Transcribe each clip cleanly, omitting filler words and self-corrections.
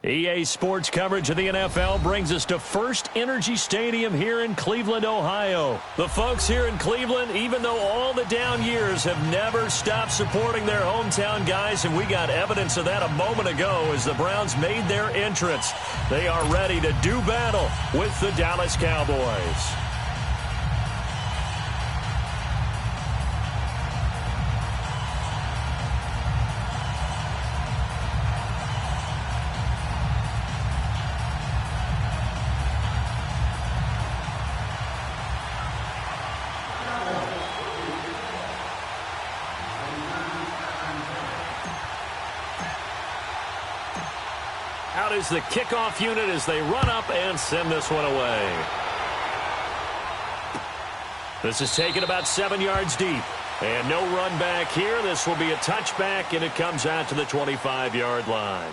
EA Sports coverage of the NFL brings us to First Energy Stadium here in Cleveland, Ohio. The folks here in Cleveland, even though all the down years, have never stopped supporting their hometown guys, and we got evidence of that a moment ago as the Browns made their entrance. They are ready to do battle with the Dallas Cowboys. Out is the kickoff unit as they run up and send this one away. This is taken about 7 yards deep. And no run back here. This will be a touchback, and it comes out to the 25-yard line.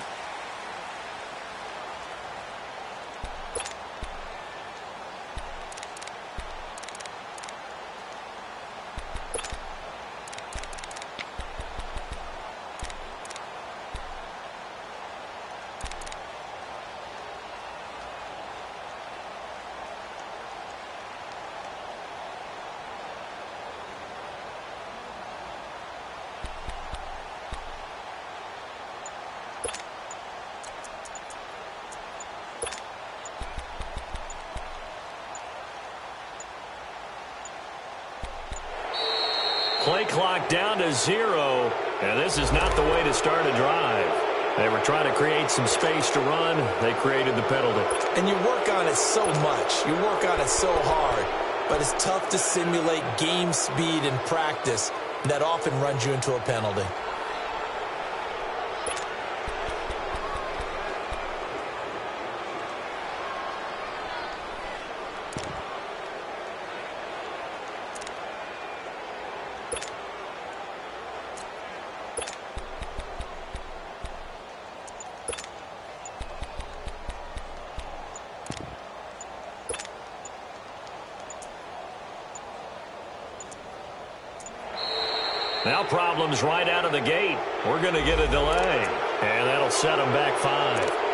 play clock down to 0, and this is not the way to start a drive. They were trying to create some space to run. They created the penalty. And you work on it so much. You work on it so hard. But it's tough to simulate game speed in practice. That often runs you into a penalty. Now problems right out of the gate. We're going to get a delay, and that'll set them back 5.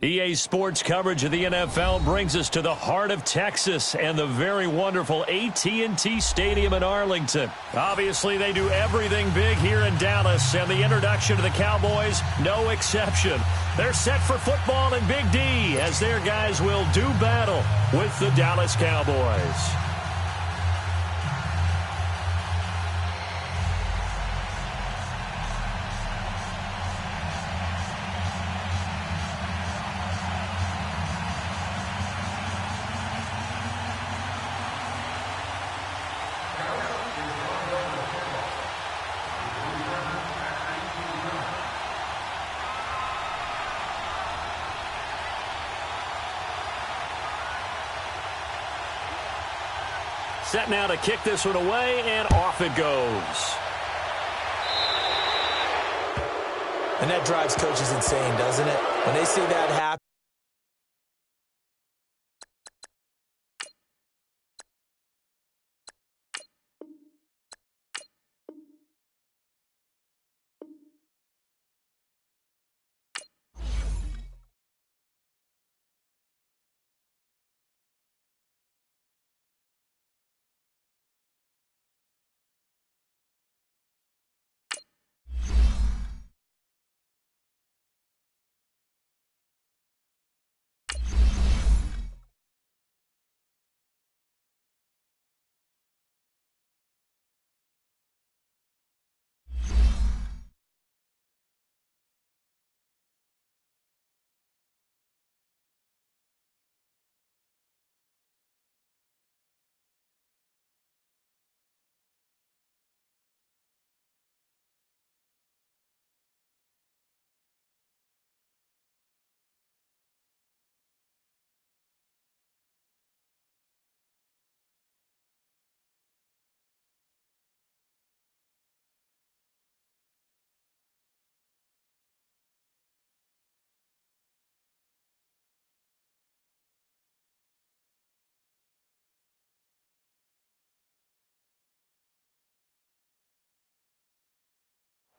EA Sports coverage of the NFL brings us to the heart of Texas and the very wonderful AT&T Stadium in Arlington. Obviously, they do everything big here in Dallas, and the introduction to the Cowboys, no exception. They're set for football in Big D as their guys will do battle with the Dallas Cowboys. Set now to kick this one away, and off it goes. And that drives coaches insane, doesn't it? When they see that happen.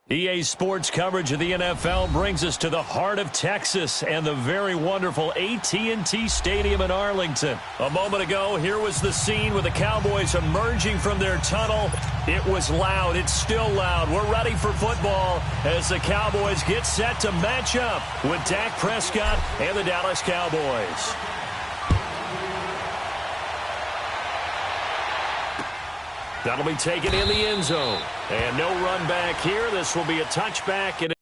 EA Sports coverage of the NFL brings us to the heart of Texas and the very wonderful AT&T Stadium in Arlington. A moment ago, here was the scene with the Cowboys emerging from their tunnel. It was loud. It's still loud. We're ready for football as the Cowboys get set to match up with Dak Prescott and the Dallas Cowboys. That'll be taken in the end zone. And no run back here. This will be a touchback. And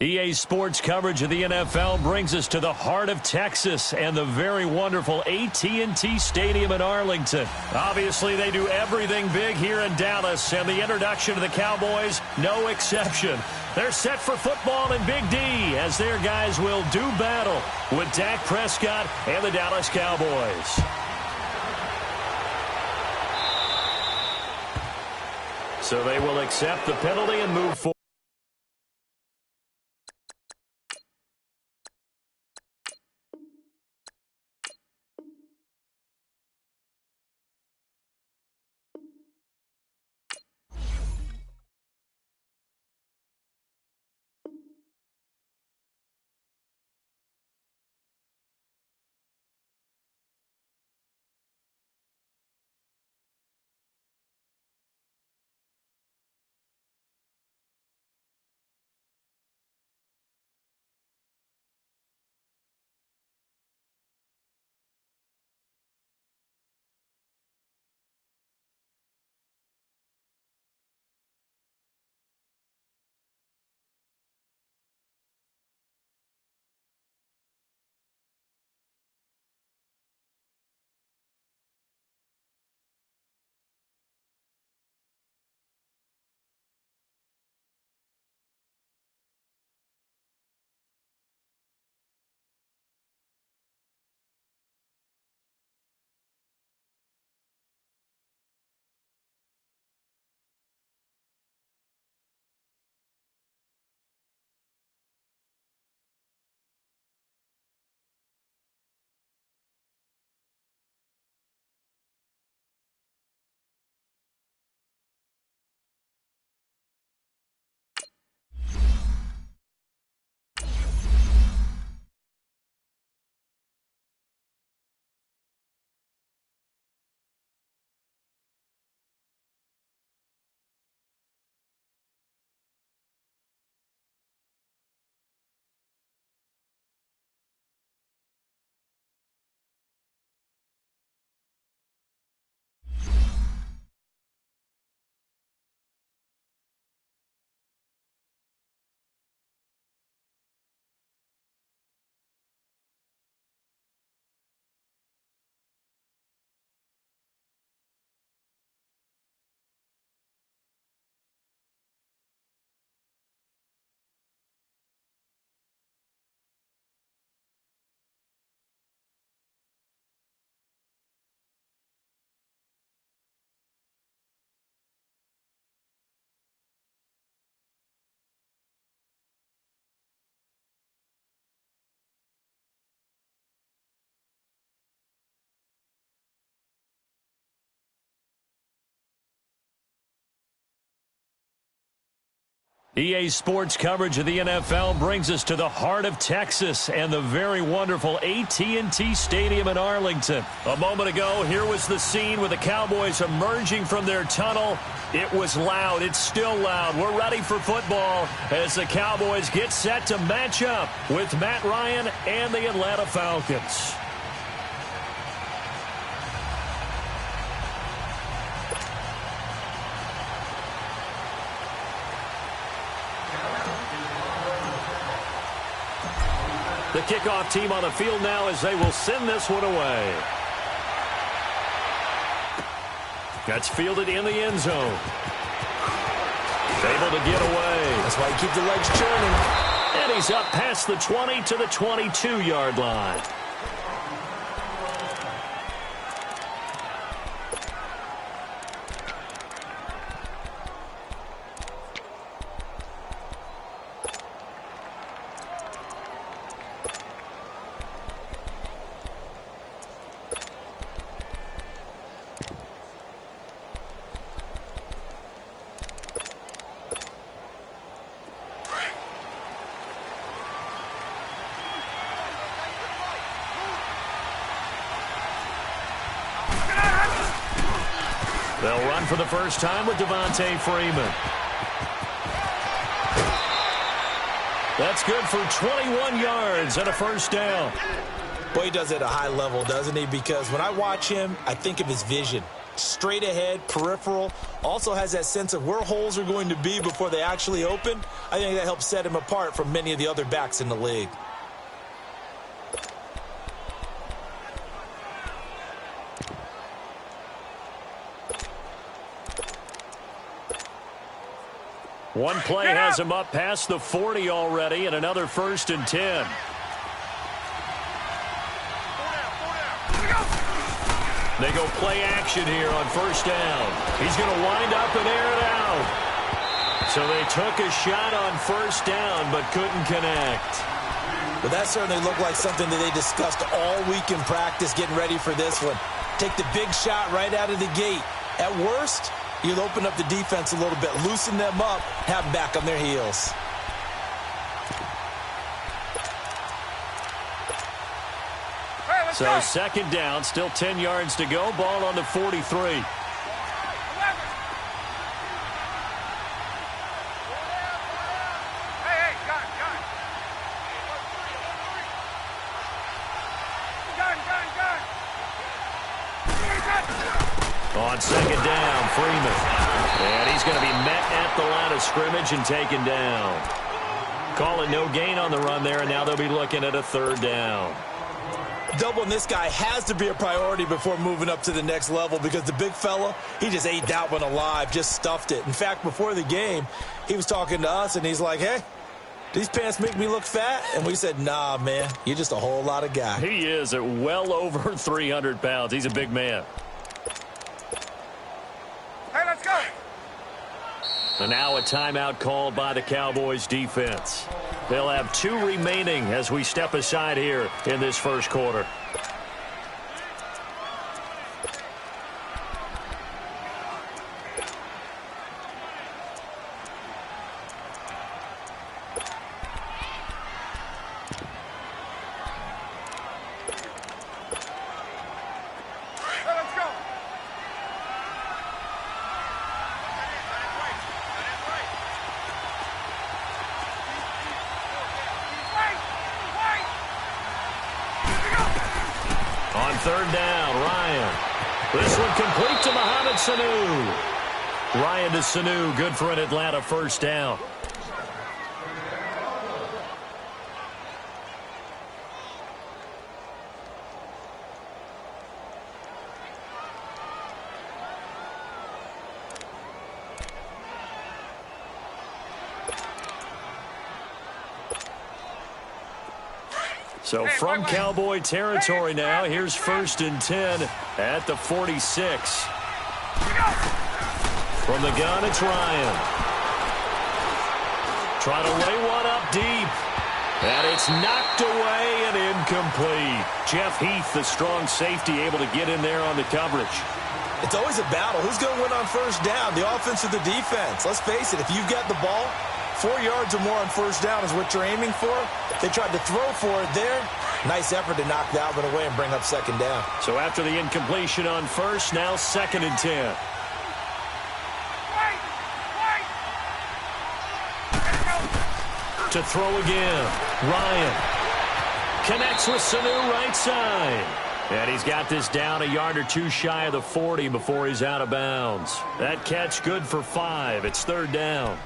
EA Sports coverage of the NFL brings us to the heart of Texas and the very wonderful AT&T Stadium in Arlington. Obviously, they do everything big here in Dallas, and the introduction of the Cowboys, no exception. They're set for football in Big D as their guys will do battle with Dak Prescott and the Dallas Cowboys. So they will accept the penalty and move forward. EA Sports coverage of the NFL brings us to the heart of Texas and the very wonderful AT&T Stadium in Arlington. A moment ago, here was the scene with the Cowboys emerging from their tunnel. It was loud. It's still loud. We're ready for football as the Cowboys get set to match up with Matt Ryan and the Atlanta Falcons. The kickoff team on the field now as they will send this one away. That's fielded in the end zone. Able to get away. That's why you keep the legs churning. And he's up past the 20 to the 22-yard line. They'll run for the first time with Devontae Freeman. That's good for 21 yards and a first down. Boy, he does it at a high level, doesn't he? Because when I watch him, I think of his vision. Straight ahead, peripheral. Also has that sense of where holes are going to be before they actually open. I think that helps set him apart from many of the other backs in the league. One play has him up past the 40 already, and another 1st and 10. They go play action here on first down. He's going to wind up and air it out. So they took a shot on first down, but couldn't connect. Well, that certainly looked like something that they discussed all week in practice, getting ready for this one. Take the big shot right out of the gate. At worst, you'll open up the defense a little bit, loosen them up, have them back on their heels. So second down, still 10 yards to go, ball on the 43. On second down, Freeman. And he's going to be met at the line of scrimmage and taken down. Call it no gain on the run there, and now they'll be looking at a third down. Doubling this guy has to be a priority before moving up to the next level because the big fella, he just ate that one alive, just stuffed it. In fact, before the game, he was talking to us, and he's like, hey, these pants make me look fat? And we said, nah, man, you're just a whole lot of guy. He is at well over 300 pounds. He's a big man. Hey, let's go. And now a timeout called by the Cowboys defense. They'll have 2 remaining as we step aside here in this first quarter. Third down, Ryan. This one complete to Mohamed Sanu. Ryan to Sanu, good for an Atlanta first down. So from Cowboy territory now, here's 1st and 10 at the 46. From the gun, it's Ryan. Trying to lay one up deep. And it's knocked away and incomplete. Jeff Heath, the strong safety, able to get in there on the coverage. It's always a battle. Who's going to win on first down, the offense or the defense? Let's face it, if you've got the ball, 4 yards or more on first down is what you're aiming for. They tried to throw for it there. Nice effort to knock that one away and bring up second down. So after the incompletion on first, now 2nd and 10. To throw again. Ryan connects with Sanu right side. And he's got this down a yard or two shy of the 40 before he's out of bounds. That catch good for 5. It's 3rd down.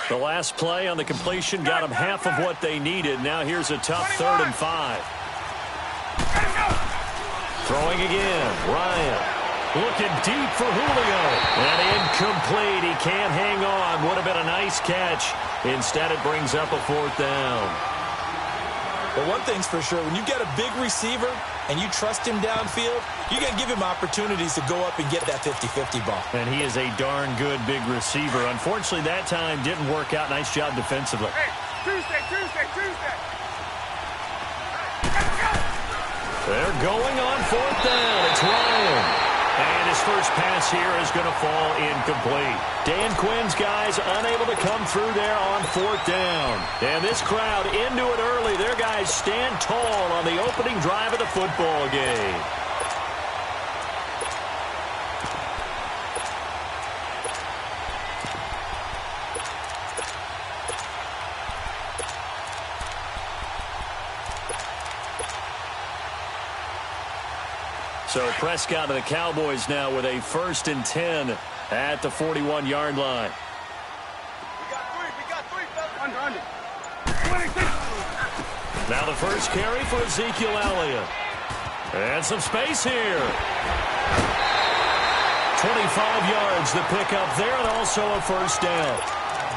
The last play on the completion got them half of what they needed. Now here's a tough 3rd and 5. Throwing again. Ryan. Looking deep for Julio. And incomplete. He can't hang on. Would have been a nice catch. Instead, it brings up a 4th down. Well, one thing's for sure. When you get a big receiver and you trust him downfield, you got to give him opportunities to go up and get that 50-50 ball. And he is a darn good big receiver. Unfortunately, that time didn't work out. Nice job defensively. Hey, Tuesday. They're going on 4th down. It's Ryan. And his first pass here is going to fall incomplete. Dan Quinn's guys unable to come through there on 4th down. And this crowd into it early. Their guys stand tall on the opening drive of the football game. So Prescott and the Cowboys now with a 1st and 10 at the 41-yard line. We got three, fellas. Under. Now the first carry for Ezekiel Elliott. And some space here. 25 yards the pickup there, and also a 1st down.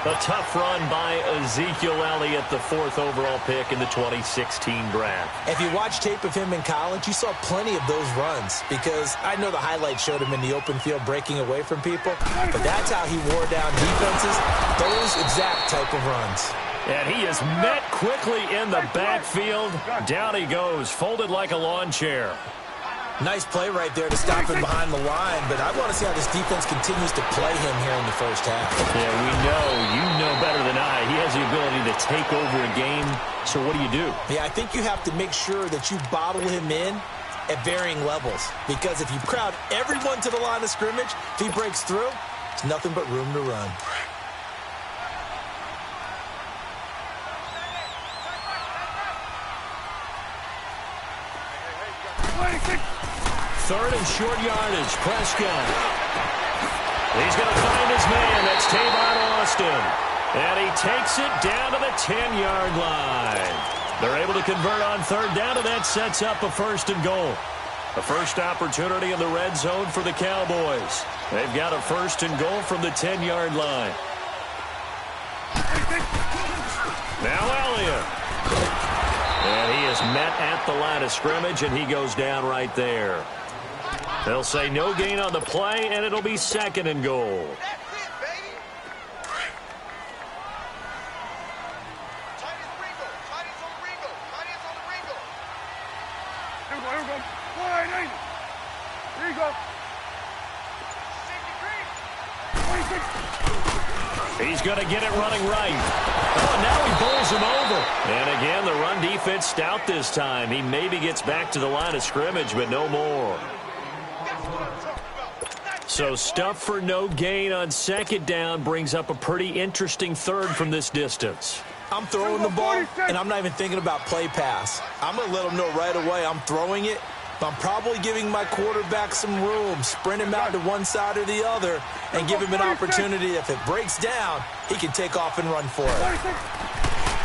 A tough run by Ezekiel Elliott, the 4th overall pick in the 2016 draft. If you watch tape of him in college, you saw plenty of those runs because I know the highlights showed him in the open field breaking away from people, but that's how he wore down defenses, those exact type of runs. And he is met quickly in the backfield. Down he goes, folded like a lawn chair. Nice play right there to stop him behind the line, but I want to see how this defense continues to play him here in the first half. Yeah, you know better than I. He has the ability to take over a game, so what do? Yeah, I think you have to make sure that you bottle him in at varying levels, because if you crowd everyone to the line of scrimmage, if he breaks through, it's nothing but room to run. Third and short yardage, Prescott. He's going to find his man. That's Tavon Austin. And he takes it down to the 10-yard line. They're able to convert on 3rd down, and that sets up a 1st and goal. A first opportunity in the red zone for the Cowboys. They've got a 1st and goal from the 10-yard line. Now Elliott. And he is met at the line of scrimmage, and he goes down right there. They'll say no gain on the play, and it'll be 2nd and goal. That's it, baby. Chinese on the Ringo. Here we go. Wide 80. Here you go. 63. 26. He's going to get it running right. Oh, now he bowls him over. And again, the run defense stout this time. He maybe gets back to the line of scrimmage, but no more. So stuff for no gain on 2nd down brings up a pretty interesting 3rd from this distance. I'm throwing the ball, and I'm not even thinking about play pass. I'm going to let him know right away I'm throwing it, but I'm probably giving my quarterback some room, sprint him out to one side or the other, and give him an opportunity. If it breaks down, he can take off and run for it.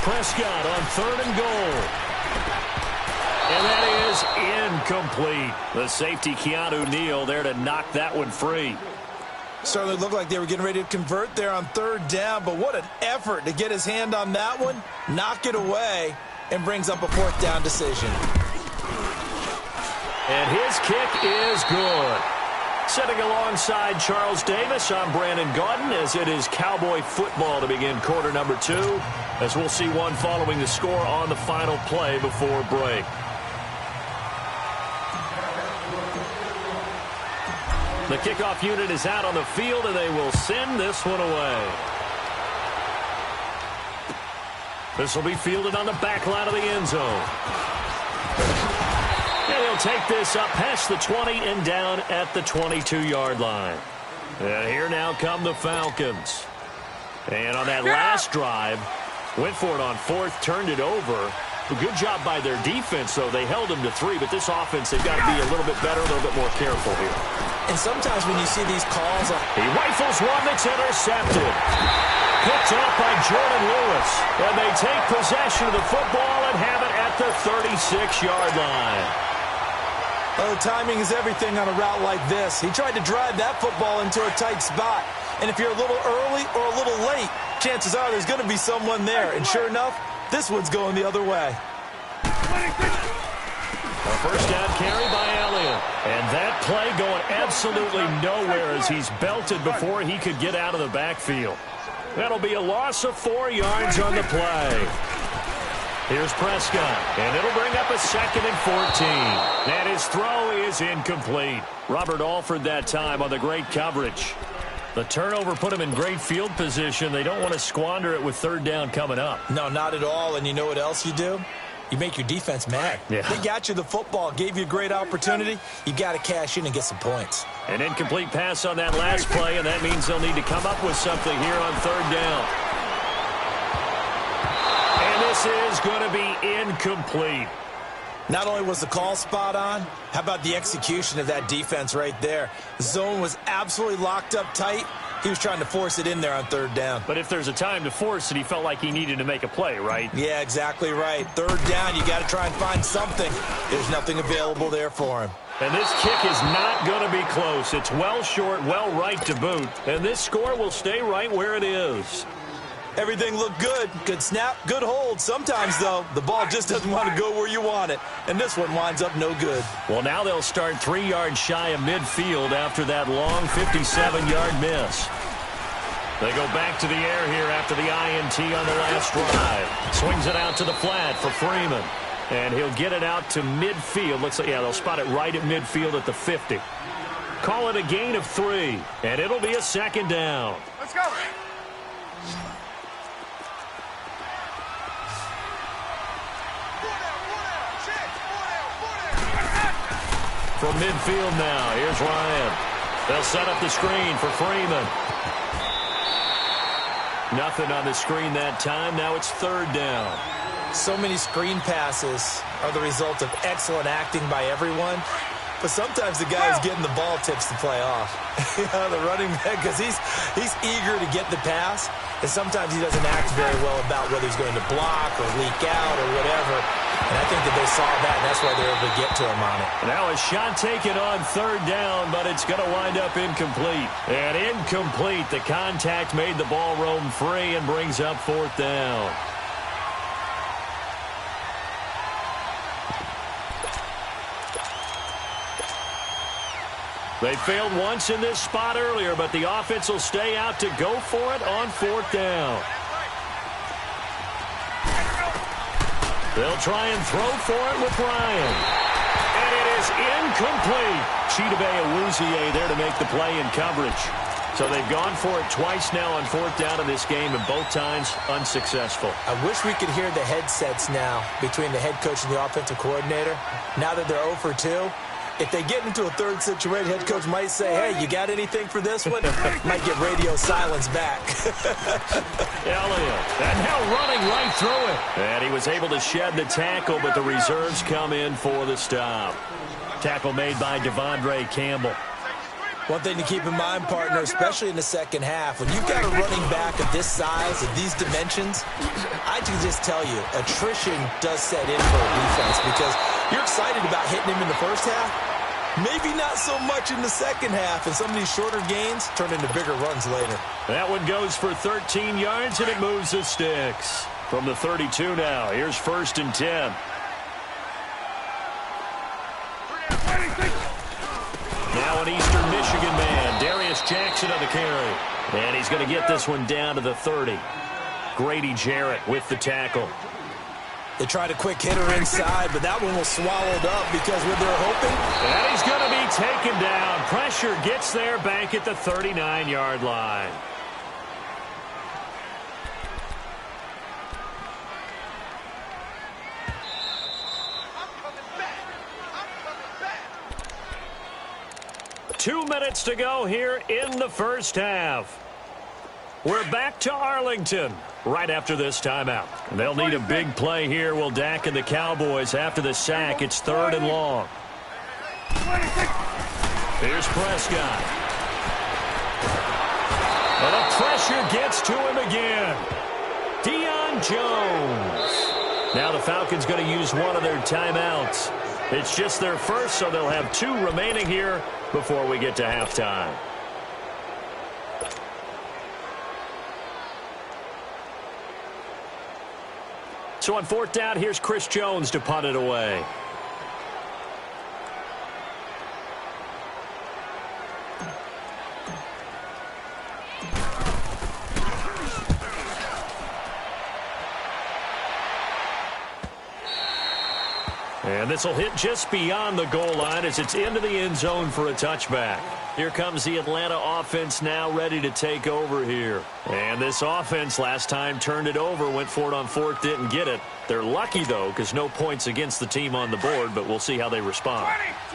Prescott on 3rd and goal. And that is incomplete. The safety, Keanu Neal, there to knock that one free. Certainly looked like they were getting ready to convert there on 3rd down, but what an effort to get his hand on that one, knock it away, and brings up a 4th down decision. And his kick is good. Sitting alongside Charles Davis, I'm Brandon Gaudin, as it is Cowboy football to begin quarter number 2, as we'll see one following the score on the final play before break. The kickoff unit is out on the field, and they will send this one away. This will be fielded on the back line of the end zone. And he'll take this up past the 20 and down at the 22-yard line. And here now come the Falcons. And on that last drive, went for it on fourth, turned it over. A good job by their defense, though. They held them to 3, but this offense, they've got to be a little bit better, a little bit more careful here. And sometimes when you see these calls, he rifles one that's intercepted. Picked up by Jordan Lewis. And they take possession of the football and have it at the 36-yard line. Oh, timing is everything on a route like this. He tried to drive that football into a tight spot. And if you're a little early or a little late, chances are there's going to be someone there. And sure enough, this one's going the other way. A first down carry by Elliott. And that play going absolutely nowhere as he's belted before he could get out of the backfield. That'll be a loss of 4 yards on the play. Here's Prescott, and it'll bring up a 2nd and 14. And his throw is incomplete. Robert Alford that time on the great coverage. The turnover put him in great field position. They don't want to squander it with 3rd down coming up. No, not at all. And you know what else you do? You make your defense mad. Yeah. They got you the football, gave you a great opportunity. You got to cash in and get some points. An incomplete pass on that last play, and that means they'll need to come up with something here on 3rd down. And this is going to be incomplete. Not only was the call spot on, how about the execution of that defense right there? The zone was absolutely locked up tight. He was trying to force it in there on 3rd down. But if there's a time to force it, he felt like he needed to make a play, right? Yeah, exactly right. 3rd down, you got to try and find something. There's nothing available there for him. And this kick is not going to be close. It's well short, well right to boot. And this score will stay right where it is. Everything looked good. Good snap, good hold. Sometimes, though, the ball just doesn't want to go where you want it. And this one winds up no good. Well, now they'll start 3 yards shy of midfield after that long 57-yard miss. They go back to the air here after the INT on the last drive. Swings it out to the flat for Freeman. And he'll get it out to midfield. Looks like, yeah, they'll spot it right at midfield at the 50. Call it a gain of 3. And it'll be a 2nd down. Let's go. From midfield now, here's Ryan. They'll set up the screen for Freeman. Nothing on the screen that time. Now it's 3rd down. So many screen passes are the result of excellent acting by everyone. But sometimes the guy who's getting the ball tips the play off. The running back, because he's eager to get the pass. And sometimes he doesn't act very well about whether he's going to block or leak out or whatever. And I think that they saw that, and that's why they're able to get to him on it. Now a shot taken on 3rd down, but it's going to wind up incomplete. And incomplete. The contact made the ball roam free and brings up 4th down. They failed once in this spot earlier, but the offense will stay out to go for it on 4th down. They'll try and throw for it with Ryan. And it is incomplete. Chidobe Awuzie there to make the play in coverage. So they've gone for it twice now on 4th down in this game, and both times unsuccessful. I wish we could hear the headsets now between the head coach and the offensive coordinator. Now that they're 0 for 2. If they get into a 3rd situation, head coach might say, hey, you got anything for this one? Might get radio silence back. Elliott, and now running right through it. And he was able to shed the tackle, but the reserves come in for the stop. Tackle made by Devondre Campbell. One thing to keep in mind, partner, especially in the second half, when you've got a running back of this size, of these dimensions, I can just tell you, attrition does set in for a defense because you're excited about hitting him in the first half. Maybe not so much in the second half, and some of these shorter gains turn into bigger runs later. That one goes for 13 yards, and it moves the sticks. From the 32 now, here's 1st and 10. Now an Eastern Michigan man, Darius Jackson on the carry. And he's going to get this one down to the 30. Grady Jarrett with the tackle. They tried a quick hitter inside, but that one was swallowed up because what they're hoping. And he's going to be taken down. Pressure gets there back at the 39-yard line. I'm 2 minutes to go here in the first half. We're back to Arlington right after this timeout. They'll need a big play here. Will Dak and the Cowboys after the sack. It's 3rd and long. Here's Prescott. And the pressure gets to him again. Deion Jones. Now the Falcons going to use one of their timeouts. It's just their first, so they'll have 2 remaining here before we get to halftime. So on 4th down, here's Chris Jones to punt it away. And this will hit just beyond the goal line as it's into the end zone for a touchback. Here comes the Atlanta offense now ready to take over here. And this offense last time turned it over, went for it on 4th, didn't get it. They're lucky, though, because no points against the team on the board, but we'll see how they respond.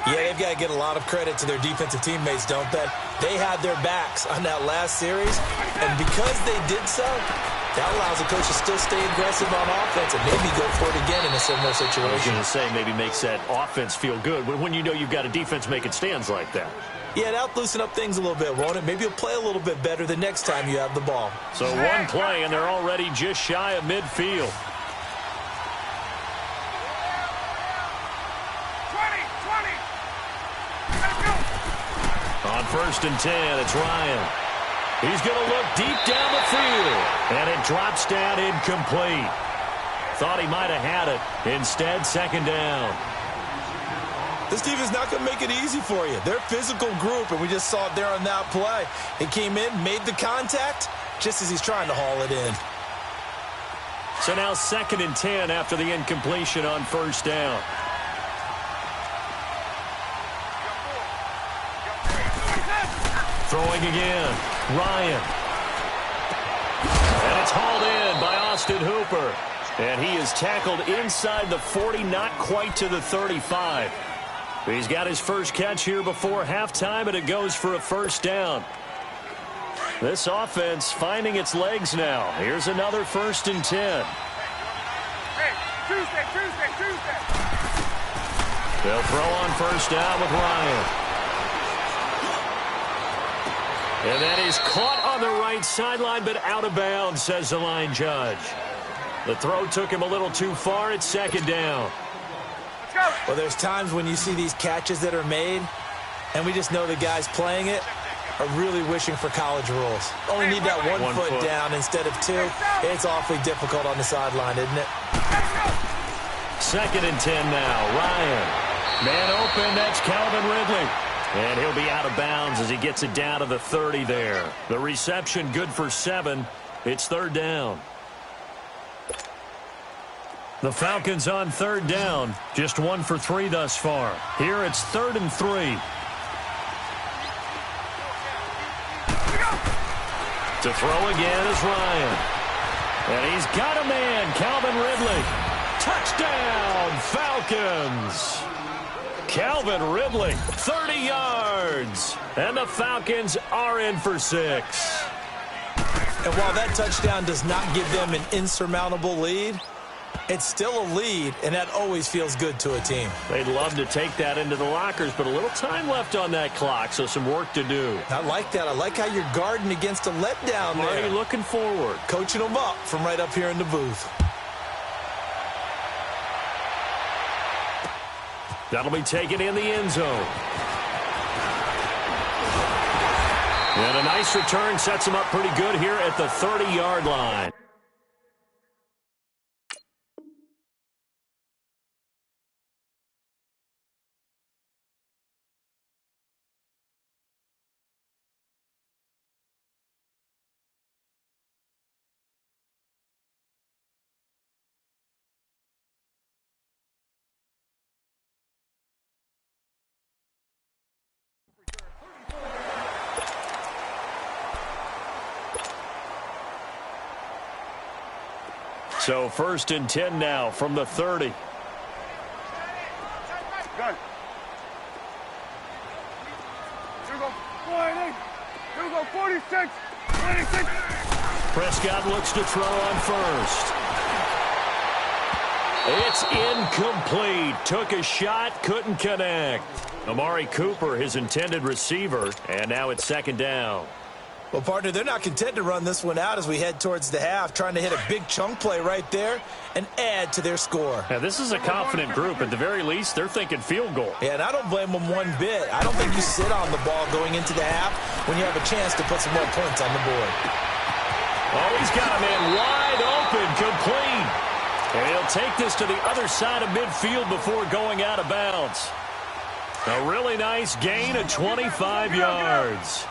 Yeah, they've got to get a lot of credit to their defensive teammates, don't they? They had their backs on that last series, and because they did so, that allows the coach to still stay aggressive on offense and maybe go for it again in a similar situation. I was going to say maybe makes that offense feel good when you know you've got a defense making stands like that. Yeah, that'll loosen up things a little bit, won't it? Maybe you'll play a little bit better the next time you have the ball. So one play, and they're already just shy of midfield. 20. Let's go. On 1st and 10, it's Ryan. He's going to look deep down the field, and it drops down incomplete. Thought he might have had it. Instead, 2nd down. This team is not going to make it easy for you. They're a physical group, and we just saw it there on that play. He came in, made the contact, just as he's trying to haul it in. So now 2nd and 10 after the incompletion on 1st down. Throwing again, Ryan. And it's hauled in by Austin Hooper. And he is tackled inside the 40, not quite to the 35. He's got his first catch here before halftime, and it goes for a 1st down. This offense finding its legs now. Here's another 1st and 10. Hey, Tuesday. They'll throw on 1st down with Ryan. And that is caught on the right sideline, but out of bounds, says the line judge. The throw took him a little too far. It's 2nd down. Let's go. Well, there's times when you see these catches that are made, and we just know the guys playing it are really wishing for college rules. Only need that one foot down instead of 2. It's awfully difficult on the sideline, isn't it? 2nd and 10 now. Ryan. Man open. That's Calvin Ridley. And he'll be out of bounds as he gets it down to the 30 there. The reception good for 7. It's 3rd down. The Falcons on 3rd down. Just 1 for 3 thus far. Here it's 3rd and 3. To throw again is Ryan. And he's got a man, Calvin Ridley. Touchdown, Falcons. Calvin Ridley, 30 yards. And the Falcons are in for 6. And while that touchdown does not give them an insurmountable lead, it's still a lead, and that always feels good to a team. They'd love to take that into the lockers, but a little time left on that clock, so some work to do. I like that. I like how you're guarding against a letdown there. Already looking forward. Coaching them up from right up here in the booth. That'll be taken in the end zone. And a nice return sets him up pretty good here at the 30-yard line. So 1st and 10 now from the 30. Gun. Here we go. 40. Here we go. 46. 26. Prescott looks to throw on first. It's incomplete. Took a shot, couldn't connect. Amari Cooper, his intended receiver, and now it's 2nd down. Well, partner, they're not content to run this one out as we head towards the half, trying to hit a big chunk play right there and add to their score. Now, this is a confident group. At the very least, they're thinking field goal. Yeah, and I don't blame them one bit. I don't think you sit on the ball going into the half when you have a chance to put some more points on the board. Oh, he's got a man wide open, complete. And he'll take this to the other side of midfield before going out of bounds. A really nice gain of 25 yards.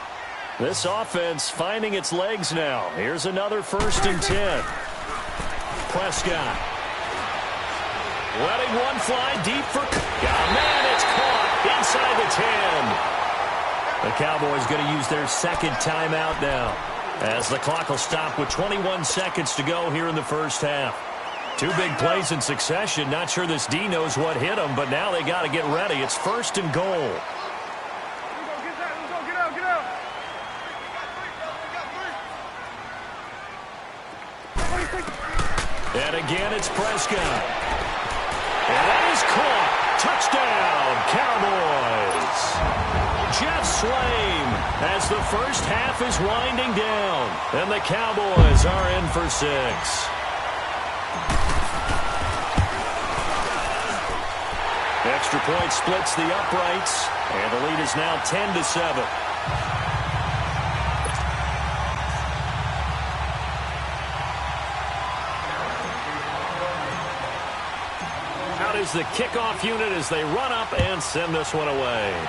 This offense finding its legs now. Here's another 1st and 10. Prescott. Letting one fly deep for... Oh, man, it's caught inside the 10. The Cowboys going to use their 2nd timeout now, as the clock will stop with 21 seconds to go here in the 1st half. 2 big plays in succession. Not sure this D knows what hit them, but now they got to get ready. It's 1st and goal. And again, it's Prescott. And that is caught. Touchdown, Cowboys. Jeff Swaim as the 1st half is winding down. And the Cowboys are in for 6. Extra point splits the uprights, and the lead is now 10-7. Out is the kickoff unit as they run up and send this one away.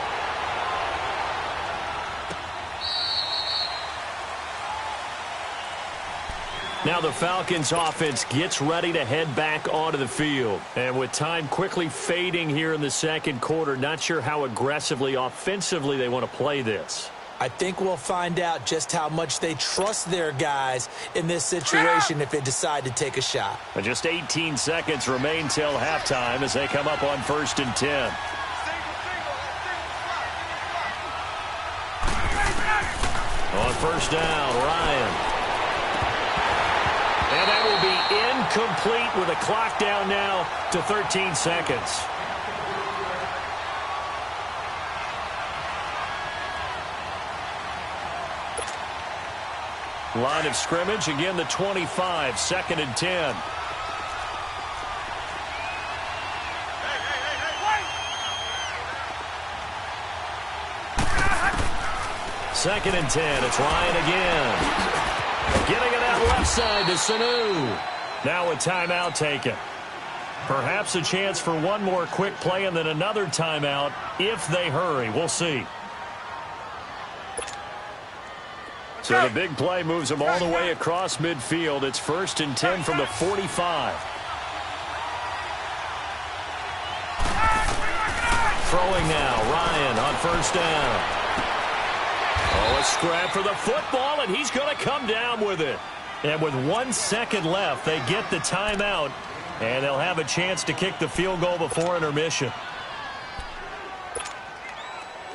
Now the Falcons offense gets ready to head back onto the field. And with time quickly fading here in the 2nd quarter, not sure how aggressively offensively they want to play this. I think we'll find out just how much they trust their guys in this situation if they decide to take a shot. And just 18 seconds remain till halftime as they come up on 1st and 10. On 1st down, Ryan. And that will be incomplete with a clock down now to 13 seconds. Line of scrimmage, again the 25, 2nd and 10. Second and 10, it's Ryan again. Getting it out left side to Sanu. Now a timeout taken. Perhaps a chance for one more quick play and then another timeout if they hurry. We'll see. So the big play moves them all the way across midfield. It's 1st and 10 from the 45. Throwing now, Ryan on 1st down. Oh, a scrap for the football, and he's going to come down with it. And with 1 second left, they get the timeout, and they'll have a chance to kick the field goal before intermission.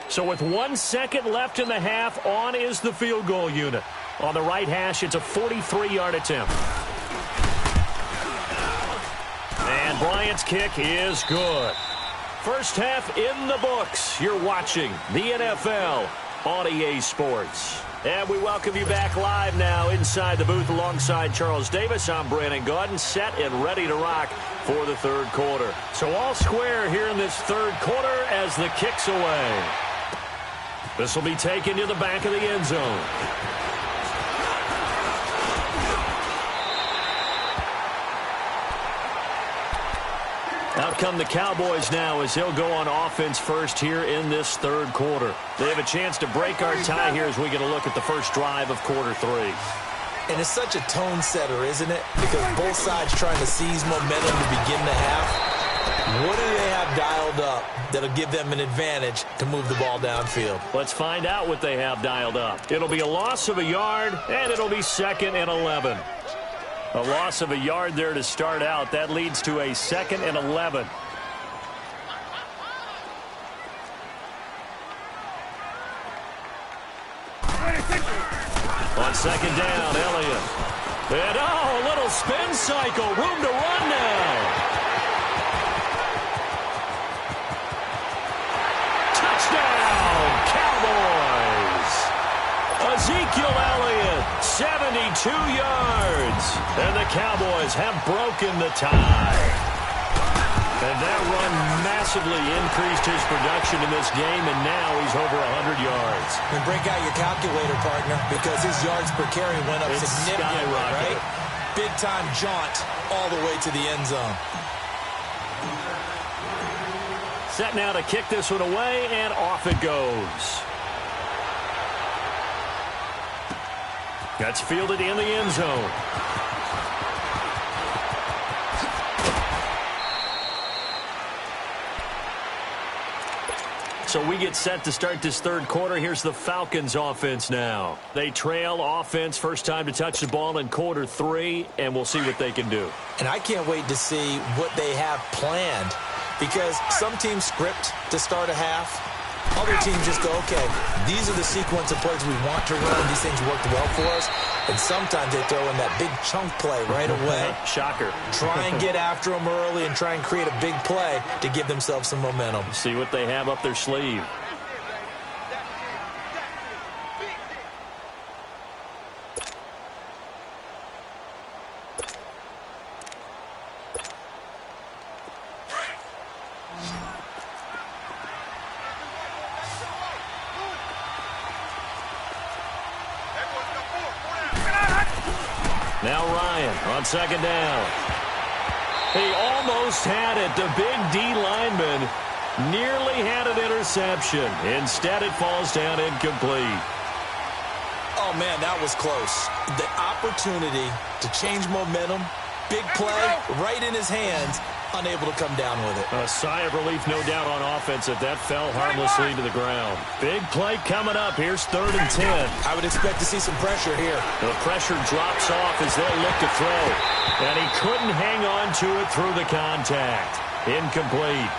So with 1 second left in the half, on is the field goal unit. On the right hash, it's a 43-yard attempt. And Bryant's kick is good. 1st half in the books. You're watching the NFL on EA Sports. And we welcome you back live now inside the booth alongside Charles Davis. I'm Brandon Gaudin, set and ready to rock for the 3rd quarter. So all square here in this 3rd quarter as the kick's away. This will be taken to the back of the end zone. Out come the Cowboys now as they'll go on offense first here in this 3rd quarter. They have a chance to break our tie here as we get a look at the first drive of quarter 3. And it's such a tone setter, isn't it? Because both sides trying to seize momentum to begin the half. What do they have dialed up that'll give them an advantage to move the ball downfield? Let's find out what they have dialed up. It'll be a loss of a yard, and it'll be 2nd and 11. A loss of a yard there to start out. That leads to a 2nd and 11. On 2nd down, Elliott. And a little spin cycle. Room to run now. Touchdown, Cowboys. Ezekiel Elliott, 72 yards. And the Cowboys have broken the tie. And that run massively increased his production in this game, and now he's over 100 yards. And break out your calculator, partner, because his yards per carry went up significantly, right? Big-time jaunt all the way to the end zone. Set now to kick this one away, and off it goes. That's fielded in the end zone. So we get set to start this third quarter. Here's the Falcons offense now. They trail offense, first time to touch the ball in quarter 3, and we'll see what they can do. And I can't wait to see what they have planned, because some teams script to start a half. Other teams just go, okay, these are the sequence of plays we want to run. These things worked well for us. And sometimes they throw in that big chunk play right away. Shocker. Try and get after them early and try and create a big play to give themselves some momentum. See what they have up their sleeve. Now Ryan on 2nd down. He almost had it. The big D lineman nearly had an interception. Instead, it falls down incomplete. Oh, man, that was close. The opportunity to change momentum, big play, right in his hands, unable to come down with it. A sigh of relief, no doubt, on offense that fell harmlessly to the ground. Big play coming up. Here's 3rd and 10. I would expect to see some pressure here. The pressure drops off as they'll look to throw. And he couldn't hang on to it through the contact. Incomplete.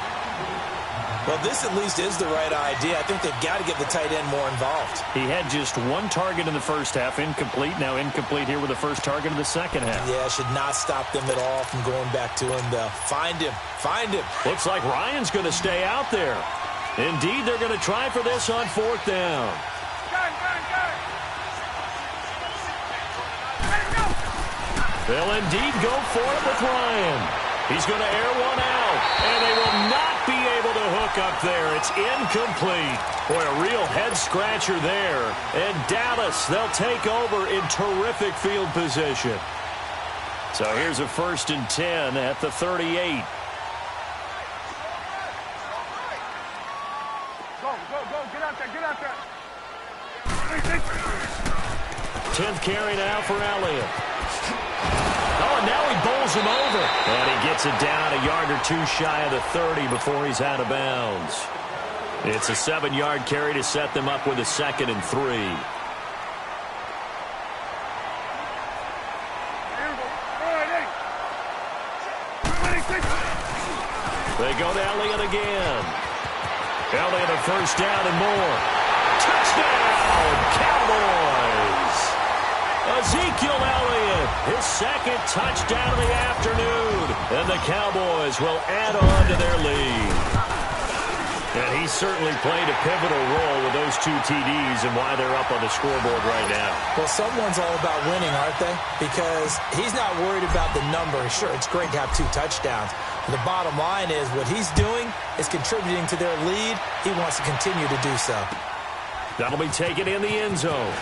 Well, this at least is the right idea. I think they've got to get the tight end more involved. He had just one target in the first half, incomplete. Now incomplete here with the first target of the second half. Yeah, should not stop them at all from going back to him, though. Find him. Find him. Looks like Ryan's going to stay out there. Indeed, they're going to try for this on 4th down. They'll indeed go for it with Ryan. He's going to air one out, and they will not be able to hook up there. It's incomplete. Boy, a real head-scratcher there. And Dallas, they'll take over in terrific field position. So here's a 1st and 10 at the 38. Go, get out there. 10th carry now for Elliott. Oh, and now he bowls him over. And he gets it down a yard or two shy of the 30 before he's out of bounds. It's a 7-yard carry to set them up with a 2nd and 3. They go to Elliott again. Elliott a first down and more. Touchdown, Cowboys! Ezekiel Elliott, his 2nd touchdown of the afternoon. And the Cowboys will add on to their lead. And he certainly played a pivotal role with those 2 TDs and why they're up on the scoreboard right now. Well, someone's all about winning, aren't they? Because he's not worried about the number. Sure, it's great to have 2 touchdowns. But the bottom line is what he's doing is contributing to their lead. He wants to continue to do so. That'll be taken in the end zone.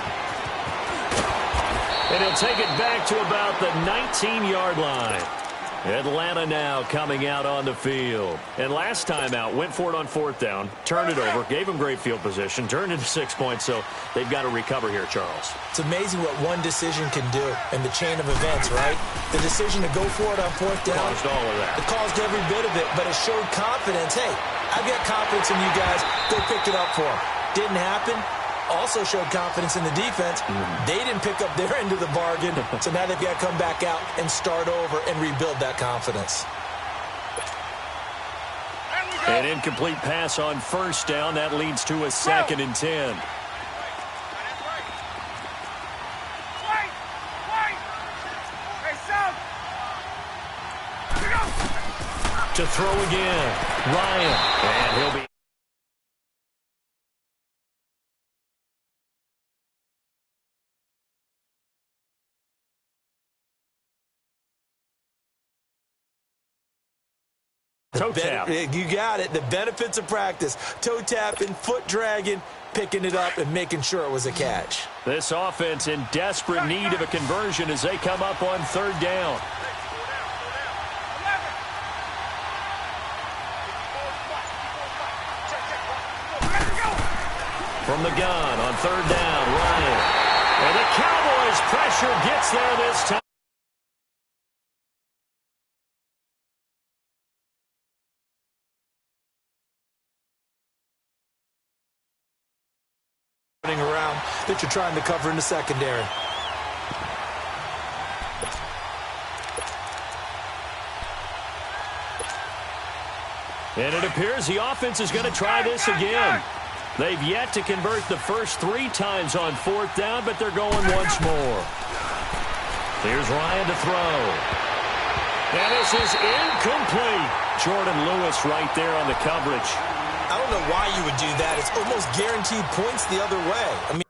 And he'll take it back to about the 19-yard line. Atlanta now coming out on the field. And last time out, went for it on 4th down, turned it over, gave him great field position, turned into 6 points, so they've got to recover here, Charles. It's amazing what one decision can do in the chain of events, right? The decision to go for it on 4th down. Caused all of that. It caused every bit of it, but it showed confidence. Hey, I've got confidence in you guys. Go pick it up for him. Didn't happen. also showed confidence in the defense. They didn't pick up their end of the bargain, so now they've got to come back out and start over and rebuild that confidence. An incomplete pass on first down. That leads to a 2nd and 10. To throw again, Ryan, and he'll be... Toe tap. You got it. The benefits of practice. Toe tapping, foot dragging, picking it up, and making sure it was a catch. This offense in desperate need of a conversion as they come up on 3rd down. From the gun on 3rd down, Ryan. And the Cowboys pressure gets there this time. Around that you're trying to cover in the secondary. And it appears the offense is going to try this again. They've yet to convert the first 3 times on 4th down, but they're going once more. Here's Ryan to throw. And this is incomplete. Jordan Lewis right there on the coverage. I don't know why you would do that. It's almost guaranteed points the other way. I mean,